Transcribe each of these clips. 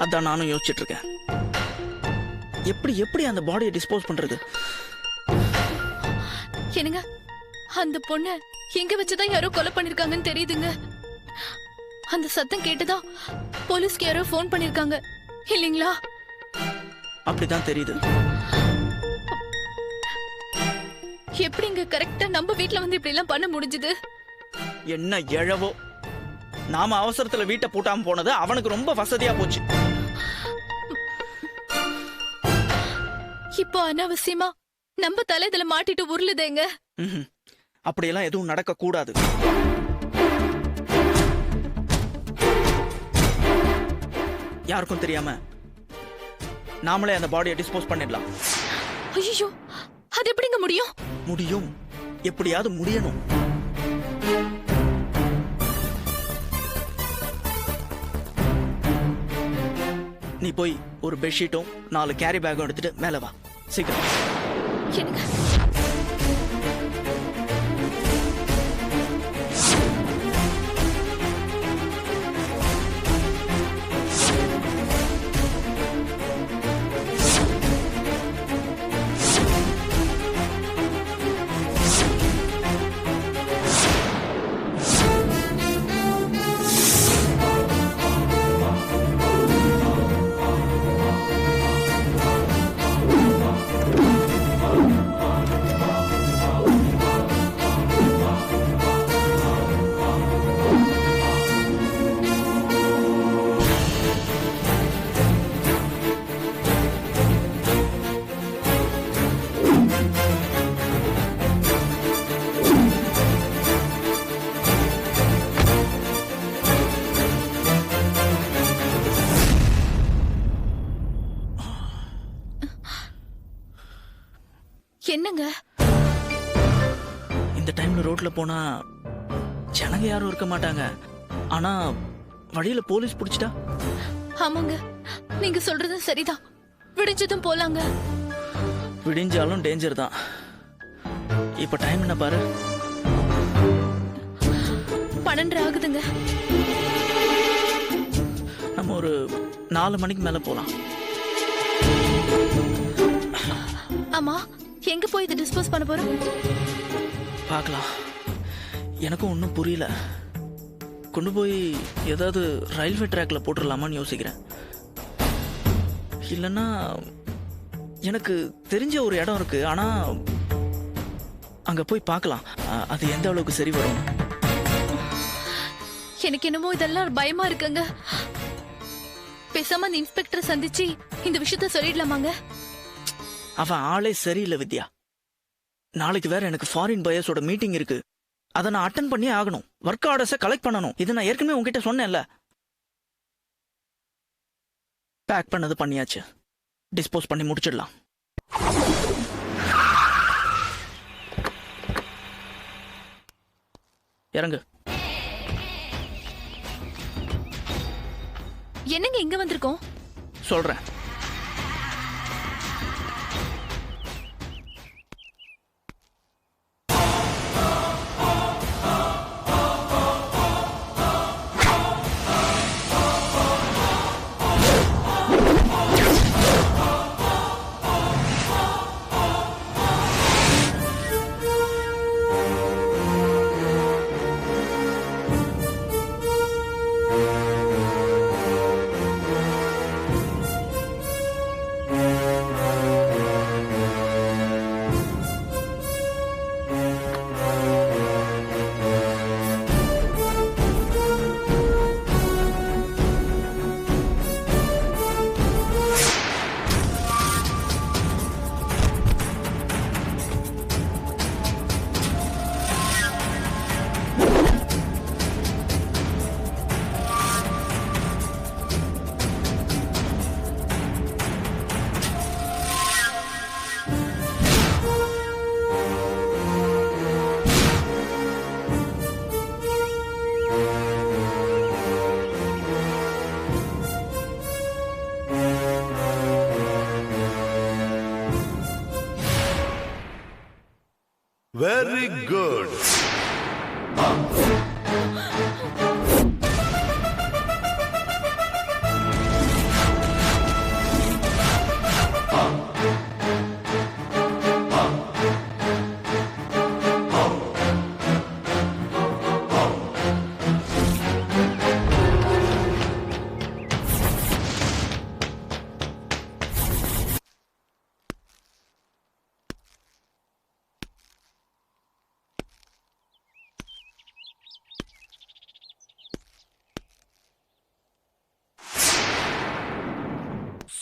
அதான் நானும் யோசிச்சுட்டு இருக்கேன். எப்படி எப்படி அந்த பாடியை டிஸ்போஸ் பண்றது? என்னங்க, அந்த பொண்ண எங்க வச்சுதான் யாரோ கொலை பண்ணிருக்காங்கன்னு தெரியுதுங்க. அந்த சத்தம் கேட்டுதான் போலீஸ்க்கு யாரோ போன் பண்ணிருக்காங்க இல்லீங்களா? அப்படிதான் தெரியுது. எப்படிங்க கரெக்டா நம்ம வீட்ல வந்து இப்படி எல்லாம் பண்ண முடிஞ்சது? என்ன எழவோ, நாம அவசரத்துல வீட்டை பூட்டாம போனது அவனுக்கு ரொம்ப வசதியா போச்சு. இப்போ அனாவசியமா நம்ம தலை இதுல மாட்டிட்டு உருளுதேங்க. அப்படியெல்லாம் எதுவும் நடக்க கூடாது. யாருக்கும் தெரியாம நாமளே அந்த பாடியை டிஸ்போஸ் பண்ணிடலாம். ஐயோ, அது எப்படிங்க முடியும்? முடியும், எப்படியாவது முடியணும். நீ போய் ஒரு பெட்ஷீட்டும் 4 கேரி பேக்கும் எடுத்துட்டு மேல வா, சீக்கிரம். என்னங்க, என்னங்க இந்த டைம்ல ரோட்ல போனா ஜனங்க யாரும் இருக்க மாட்டாங்க. ஆனா வழியில போலீஸ் பிடிச்சிட்டா? ஆமாங்க, நீங்க சொல்றது சரிதான். விடிஞ்சதும் போலாங்க. விடிஞ்சாலும் டேஞ்சர் தான். இப்ப டைம் என்ன பாரு, 12 ஆகுதுங்க. நம்ம ஒரு 4 மணிக்கு மேல போலாம். ஆமா, எங்க போய் இதை டிஸ்போஸ் பண்ண போறோம்? பார்க்கலாம். எனக்கும் ஒன்றும் புரியல. கொண்டு போய் ஏதாவது ரயில்வே ட்ராக்ல போட்டுடலாமான்னு யோசிக்கிறேன். இல்லைன்னா எனக்கு தெரிஞ்ச ஒரு இடம் இருக்கு, ஆனா அங்க போய் பார்க்கலாம் அது எந்த அளவுக்கு சரி வரும். எனக்கு என்னமோ இதெல்லாம் பயமா இருக்குங்க. பேசாம அந்த இன்ஸ்பெக்டரை சந்திச்சு இந்த விஷயத்த சொல்லிடலாமாங்க? அவன் ஆளே சரியில்லை வித்யா. நாளைக்கு வேற எனக்கு ஃபாரின் பயர்ஸோட மீட்டிங் இருக்கு. அதை நான் அட்டன் பண்ணி ஆகணும். ஒர்க் ஆர்டர்ஸை கலெக்ட் பண்ணணும். இது நான் ஏற்கனவே உங்ககிட்ட சொன்னேன்ல. பேக் பண்ணது பண்ணியாச்சு. டிஸ்போஸ் பண்ணி முடிச்சிடலாம். இறங்கு. என்னங்க இங்க வந்திருக்கோம்? சொல்றேன். Very good.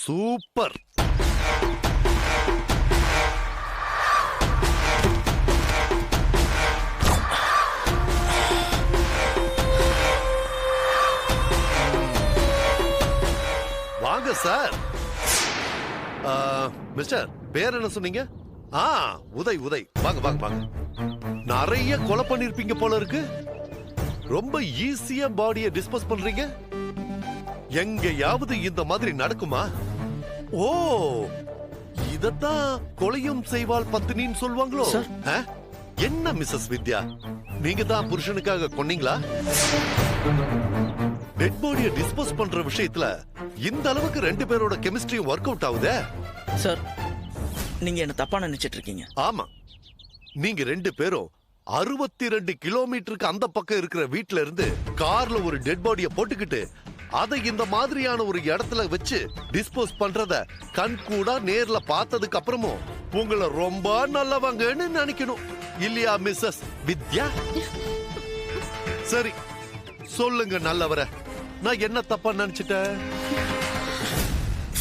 சூப்பர். வாங்க சார். மிஸ்டர், பேர் என்ன சொன்னீங்க? உதய். உதய், வாங்க வாங்க வாங்க. நிறைய கொலை பண்ணிருப்பீங்க போல இருக்கு. ரொம்ப ஈஸியா பாடியை டிஸ்போஸ் பண்றீங்க. எங்கயாவது இந்த மாதிரி நடக்குமா? ஓ, இதத்தான் கொலையும் செய்வாள் பத்தினின்னு சொல்லுவாங்களோ? என்ன மிஸ்ஸஸ் வித்யா, நீங்க தான் புருஷனுக்காக கொன்னீங்களா? டெட் பாடியை டிஸ்போஸ் பண்ற விஷயத்துல இந்த அளவுக்கு ரெண்டு பேரோட கெமிஸ்ட்ரி ஒர்க் அவுட் ஆகுதே. சார், நீங்க என்ன தப்பா நினைச்சிட்டு இருக்கீங்க. ஆமா, நீங்க ரெண்டு பேரும் 62 கிலோமீட்டருக்கு அந்த பக்கம் இருக்கிற வீட்ல இருந்து கார்ல ஒரு டெட் பாடிய போட்டுக்கிட்டு அதை இந்த மாதிரியான ஒரு இடத்துல வச்சு டிஸ்போஸ் பண்றத கண் கூட நேர்ல பார்த்ததுக்கு அப்புறமும் உங்களை ரொம்ப நல்லவங்கன்னு நினைக்கணும் இல்லையா மிஸ்ஸஸ் வித்யா? சரி, சொல்லுங்க நல்லவர, நான் என்ன தப்பா நினைச்சிட்டேன்?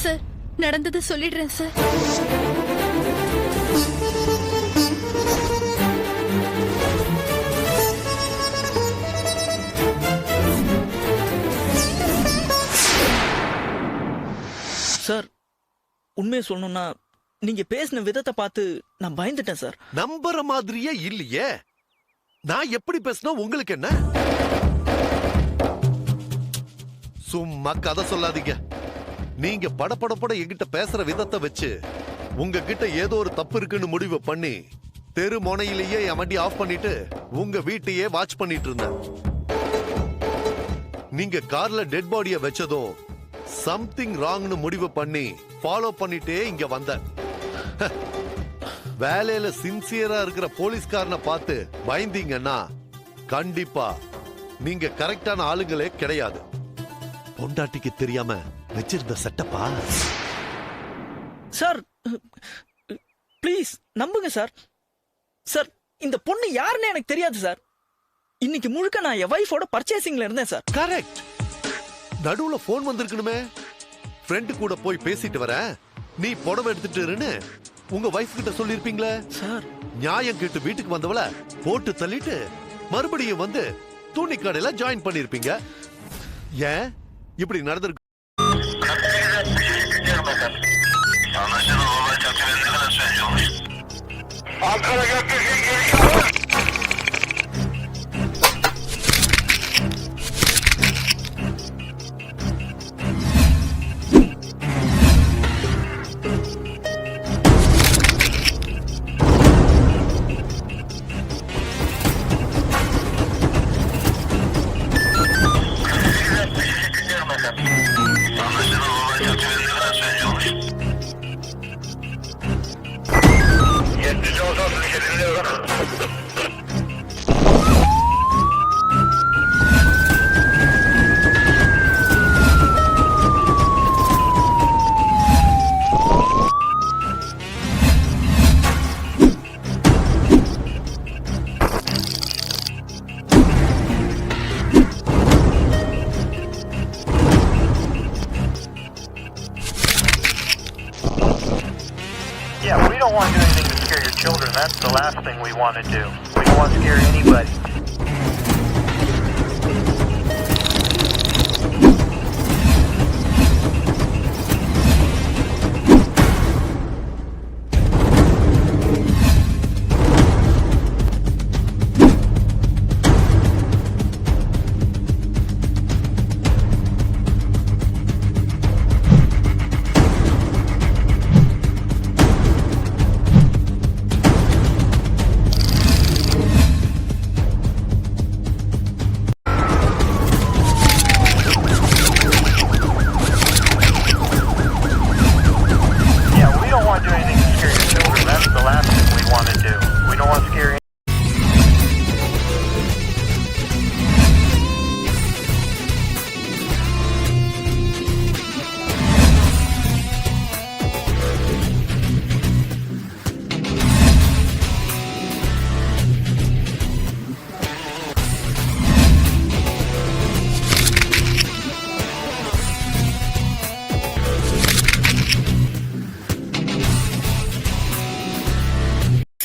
சார், நடந்தது சொல்லிடுறேன் சார். சார், உண்மையை சொல்லணும்னா நீங்க பேசின விதத்தை பார்த்து நான் பயந்துட்டேன் சார். நம்புற மாதிரியே இல்லையே. நான் எப்படி பேசினா உங்களுக்கு என்ன? சும்மா கதை சொல்லாதீங்க. நீங்க படபட என்கிட்ட பேசுற விதத்தை வச்சு உங்ககிட்ட ஏதோ ஒரு தப்பு இருக்குன்னு முடிவு பண்ணி தெரு முனையிலேயே என் வண்டி ஆஃப் பண்ணிட்டு உங்க வீட்டையே வாட்ச் பண்ணிட்டு இருந்தேன். நீங்க கார்ல டெட் பாடிய வச்சதும் சம்திங் ராங்னு முடிவு பண்ணி ஃபாலோ பண்ணிட்டே இங்க வந்தேன். வேலையில சின்சியரா இருக்கிற போலீஸ்காரனை பார்த்து பயந்தீங்கன்னா கண்டிப்பா நீங்க கரெக்டான ஆளுங்களே கிடையாது. பொண்டாட்டிக்கு தெரியாம வச்சிருந்த செட்டப்பா. சார், ப்ளீஸ் நம்புங்க சார். சார், இந்த பொண்ணு யாருன்னு எனக்கு தெரியாது சார். இன்னைக்கு முழுக்க நான் என் வைஃபோட பர்ச்சேசிங்ல இருந்தேன் சார். கரெக்ட். நடுவுல போன் வந்திருக்கணுமே. ஃப்ரெண்டு கூட போய் பேசிட்டு வரேன், நீ புடவை எடுத்துட்டு இருன்னு உங்க வைஃப் கிட்ட சொல்லிருப்பீங்களே சார். நியாயம் கேட்டு வீட்டுக்கு வந்தவள போட்டு தள்ளிட்டு மறுபடியும் வந்து துணி கடையில ஜாயின் பண்ணிருப்பீங்க. ஏன் இப்படி நடந்திருக்கு? Yeah, we don't want to do anything to scare your children. That's the last thing we want to do. We don't want to scare anybody.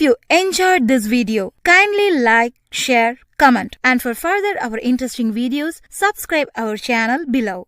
you enjoyed this video, kindly like, share, comment, and for further our interesting videos, subscribe our channel below.